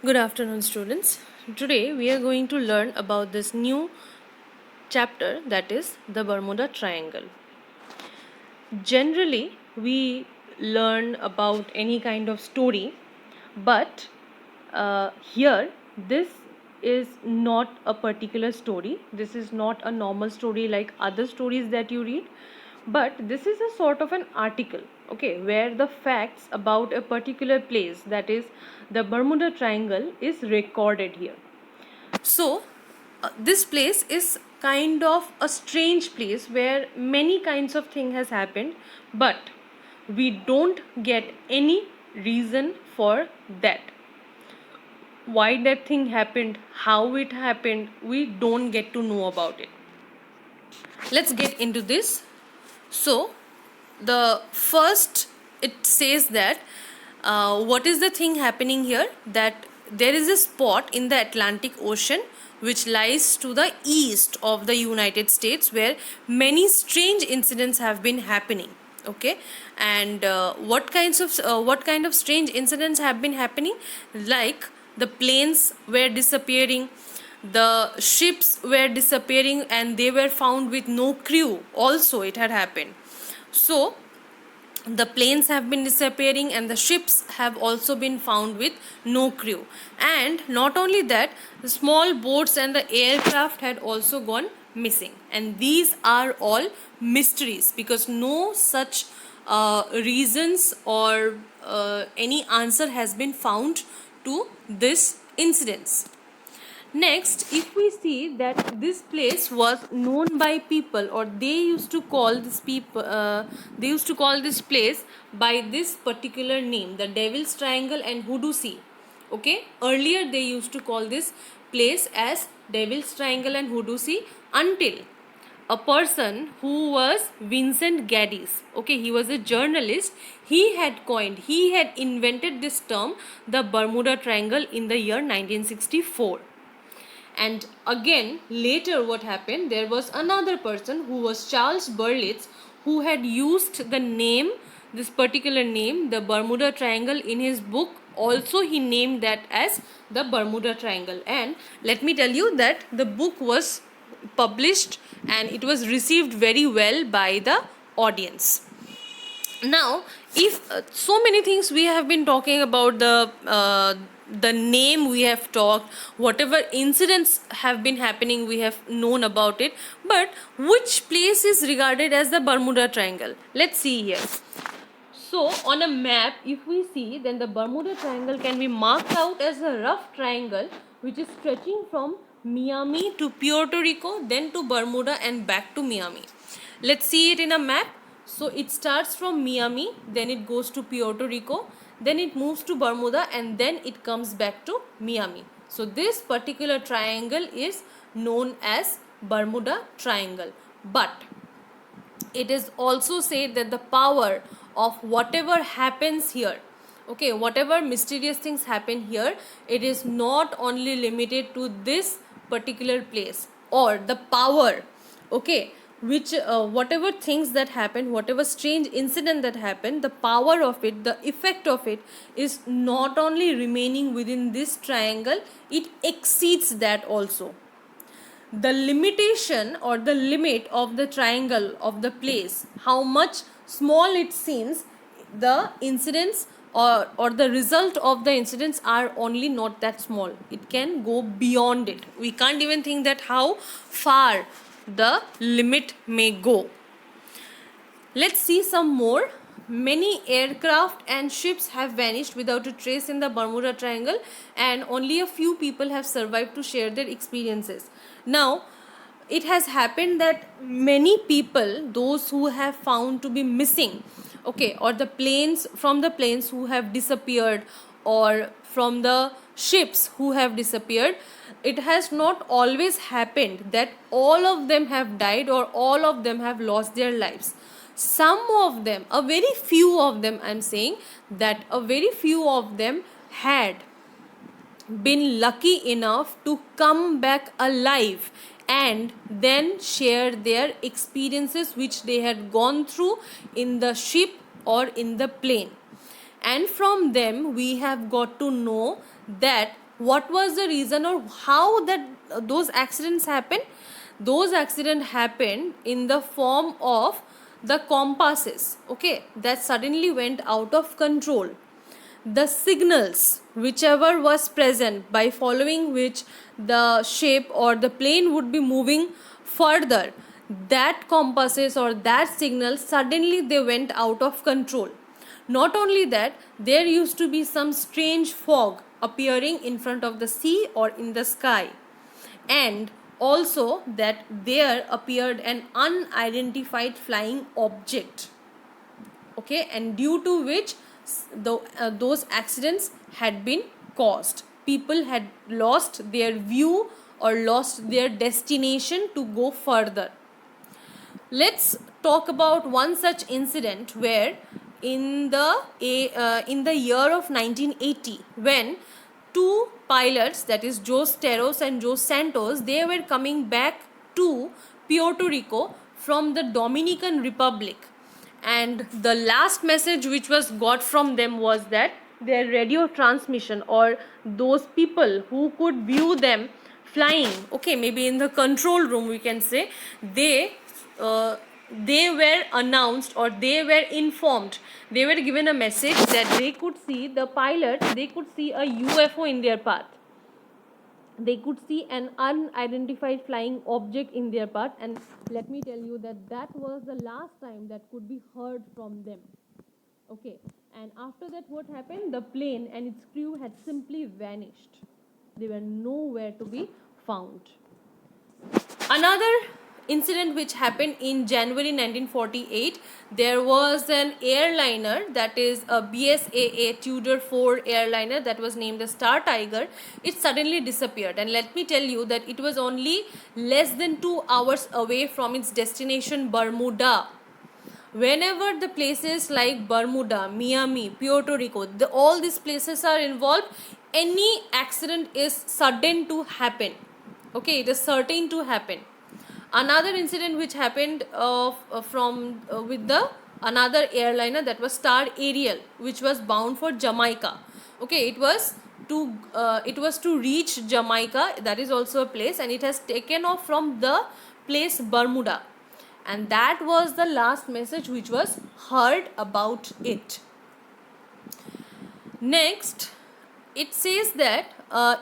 Good afternoon, students. Today we are going to learn about this new chapter, that is the Bermuda Triangle. Generally, we learn about any kind of story, but here this is not a particular story. This is not a normal story like other stories that you read, but this is a sort of an article, okay, where the facts about a particular place, that is the Bermuda Triangle, is recorded here. So, this place is kind of a strange place where many kinds of thing has happened, but we don't get any reason for that. Why that thing happened, how it happened, we don't get to know about it. Let's get into this. So, the first, it says that what is the thing happening here, that there is a spot in the Atlantic Ocean which lies to the east of the United States where many strange incidents have been happening. Okay, and what kind of strange incidents have been happening? Like the planes were disappearing, the ships were disappearing, and they were found with no crew. Also, it had happened. So the planes have been disappearing and the ships have also been found with no crew, and not only that, the small boats and the aircraft had also gone missing, and these are all mysteries because no such reasons or any answer has been found to this incidents. Next, if we see that this place was known by people, or they used to call this place by this particular name, the Devil's Triangle and Hoodoo Sea. Okay, earlier they used to call this place as Devil's Triangle and Hoodoo Sea until a person who was Vincent Gaddis. Okay, he was a journalist. He had invented this term, the Bermuda Triangle, in the year 1964. And again, later what happened, there was another person who was Charles Berlitz, who had used the name, this particular name, the Bermuda Triangle, in his book. Also, he named that as the Bermuda Triangle. And let me tell you that the book was published and it was received very well by the audience. Now, if so many things we have been talking about, the name we have talked, whatever incidents have been happening we have known about it, but which place is regarded as the Bermuda Triangle? Let's see here. So on a map, if we see, then the Bermuda Triangle can be marked out as a rough triangle which is stretching from Miami to Puerto Rico, then to Bermuda and back to Miami. Let's see it in a map. So it starts from Miami, then it goes to Puerto Rico, then it moves to Bermuda, and then it comes back to Miami. So this particular triangle is known as Bermuda Triangle. But it is also said that the power of whatever happens here, okay, whatever mysterious things happen here, it is not only limited to this particular place, or the power, okay, which whatever things that happen, whatever strange incident that happened, the power of it, the effect of it is not only remaining within this triangle, it exceeds that also. The limitation or the limit of the triangle of the place, how much small it seems, the incidents or the result of the incidents are only not that small. It can go beyond it. We can't even think that how far the limit may go. Let's see some more. Many aircraft and ships have vanished without a trace in the Bermuda Triangle, and only a few people have survived to share their experiences. Now, it has happened that many people, those who have found to be missing, okay, or the planes who have disappeared, or from the ships who have disappeared, it has not always happened that all of them have died or all of them have lost their lives. Some of them, a very few of them, I'm saying that a very few of them had been lucky enough to come back alive and then share their experiences which they had gone through in the ship or in the plane. And from them we have got to know that What was the reason, or how that those accidents happened? Those accidents happened in the form of the compasses, okay, that suddenly went out of control. The signals whichever was present, by following which the shape or the plane would be moving further, that compasses or that signal, suddenly they went out of control. Not only that, there used to be some strange fog appearing in front of the sea or in the sky, and also that there appeared an unidentified flying object, okay, and due to which those accidents had been caused. People had lost their view or lost their destination to go further. Let's talk about one such incident where in the year of 1980, when two pilots, that is Jose Teros and Jose Santos, they were coming back to Puerto Rico from the Dominican Republic, and the last message which was got from them was that their radio transmission, or those people who could view them flying, okay, maybe in the control room we can say, uh, they were announced, or they were informed, they were given a message that they could see, the pilots, they could see a UFO in their path, they could see an unidentified flying object in their path. And let me tell you that that was the last time that could be heard from them, okay. And after that, what happened? The plane and its crew had simply vanished. They were nowhere to be found. Another incident which happened in January 1948, there was an airliner, that is a BSAA Tudor 4 airliner that was named the Star Tiger. It suddenly disappeared, and let me tell you that it was only less than 2 hours away from its destination, Bermuda. Whenever the places like Bermuda, Miami, Puerto Rico, all these places are involved, any accident is sudden to happen, okay, it is certain to happen. Another incident which happened from with the another airliner, that was Star Ariel, which was bound for Jamaica, okay, it was to reach Jamaica, that is also a place, and it has taken off from the place Bermuda, and that was the last message which was heard about it. Next, it says that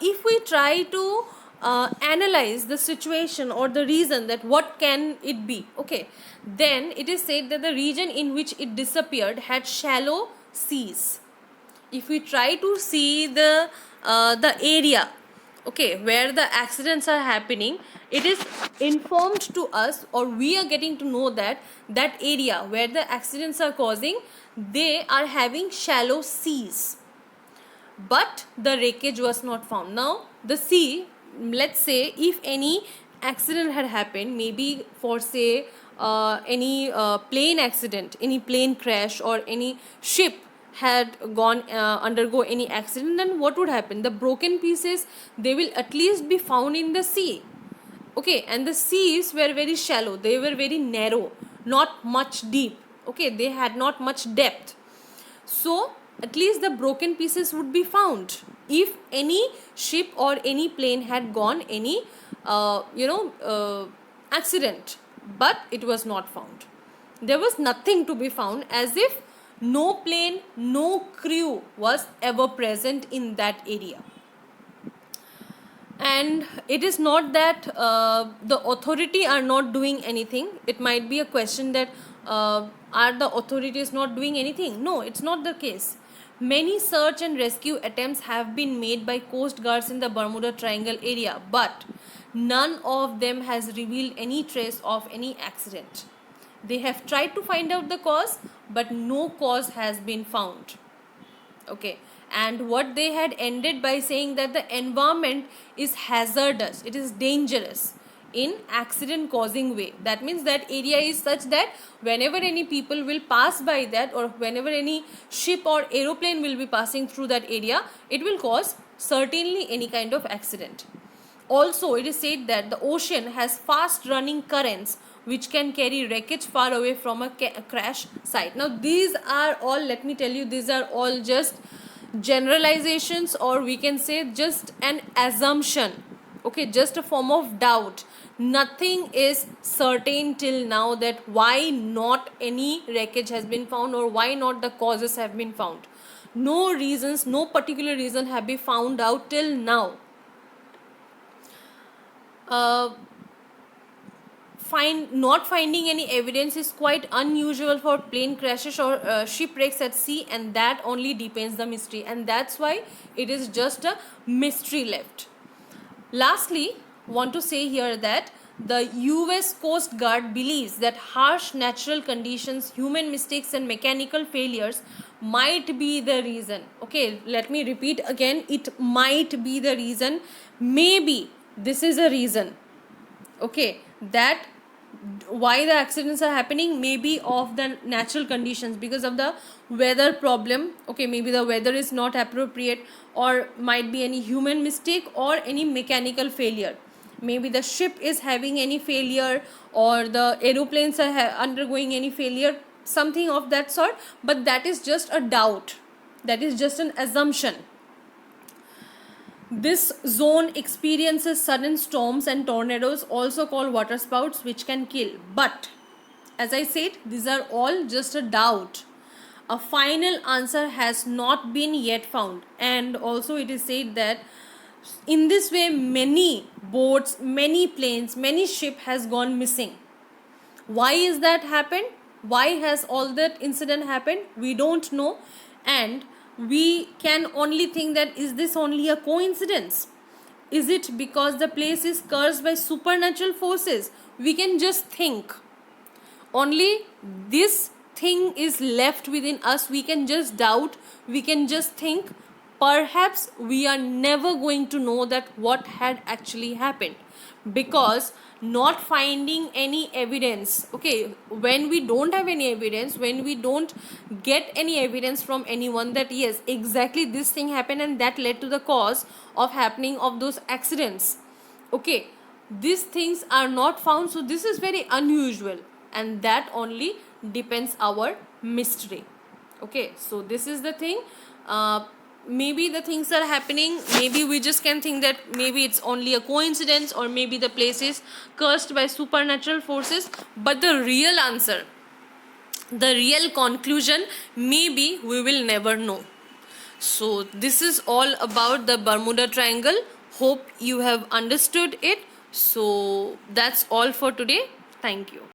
if we try to analyze the situation or the reason, that what can it be, okay, then it is said that the region in which it disappeared had shallow seas. If we try to see the area, okay, where the accidents are happening, it is informed to us, or we are getting to know that that area where the accidents are causing, they are having shallow seas, but the wreckage was not found. Now the sea, let's say if any accident had happened, maybe for say any plane accident, any plane crash, or any ship had gone undergo any accident, then what would happen? The broken pieces, they will at least be found in the sea, okay, and the seas were very shallow, they were very narrow, not much deep, okay, they had not much depth. So at least the broken pieces would be found if any ship or any plane had gone any accident, but it was not found. There was nothing to be found, as if no plane, no crew was ever present in that area. And it is not that the authority are not doing anything. It might be a question that are the authorities not doing anything? No, it's not the case. Many search and rescue attempts have been made by coast guards in the Bermuda Triangle area, but none of them has revealed any trace of any accident. They have tried to find out the cause, but no cause has been found, okay. And what they had ended by saying that the environment is hazardous, it is dangerous in accident causing way. That means that area is such that whenever any people will pass by that, or whenever any ship or aeroplane will be passing through that area, it will cause certainly any kind of accident. Also, it is said that the ocean has fast running currents which can carry wreckage far away from a crash site. Now these are all, let me tell you, these are all just generalizations, or we can say just an assumption, okay, just a form of doubt. Nothing is certain till now that why not any wreckage has been found or why not the causes have been found. No reasons, no particular reason have been found out till now. uh, Not finding any evidence is quite unusual for plane crashes or shipwrecks at sea, and that only deepens the mystery, and that's why it is just a mystery left. Lastly, want to say here that the US Coast Guard believes that harsh natural conditions, human mistakes and mechanical failures might be the reason. Okay, let me repeat again, it might be the reason, maybe this is a reason, okay, that why the accidents are happening, maybe of the natural conditions, because of the weather problem, okay, maybe the weather is not appropriate, or might be any human mistake or any mechanical failure. Maybe the ship is having any failure, or the aeroplanes are undergoing any failure, something of that sort, but that is just a doubt, that is just an assumption. This zone experiences sudden storms and tornadoes, also called waterspouts, which can kill. But as I said, these are all just a doubt. A final answer has not been yet found, and also it is said that in this way many boats, many planes, many ship has gone missing. Why is that happened? Why has all that incident happened? We don't know, and we can only think that is this only a coincidence? Is it because the place is cursed by supernatural forces? We can just think. Only this thing is left within us. We can just doubt, we can just think. Perhaps we are never going to know that what had actually happened, because not finding any evidence, okay, when we don't have any evidence, when we don't get any evidence from anyone that yes, exactly this thing happened and that led to the cause of happening of those accidents, okay, these things are not found, so this is very unusual, and that only depends our mystery. Okay, so this is the thing. Maybe the things are happening, maybe we just can think that maybe it's only a coincidence, or maybe the place is cursed by supernatural forces, but the real answer, the real conclusion, maybe we will never know. So this is all about the Bermuda Triangle. Hope you have understood it. So that's all for today. Thank you.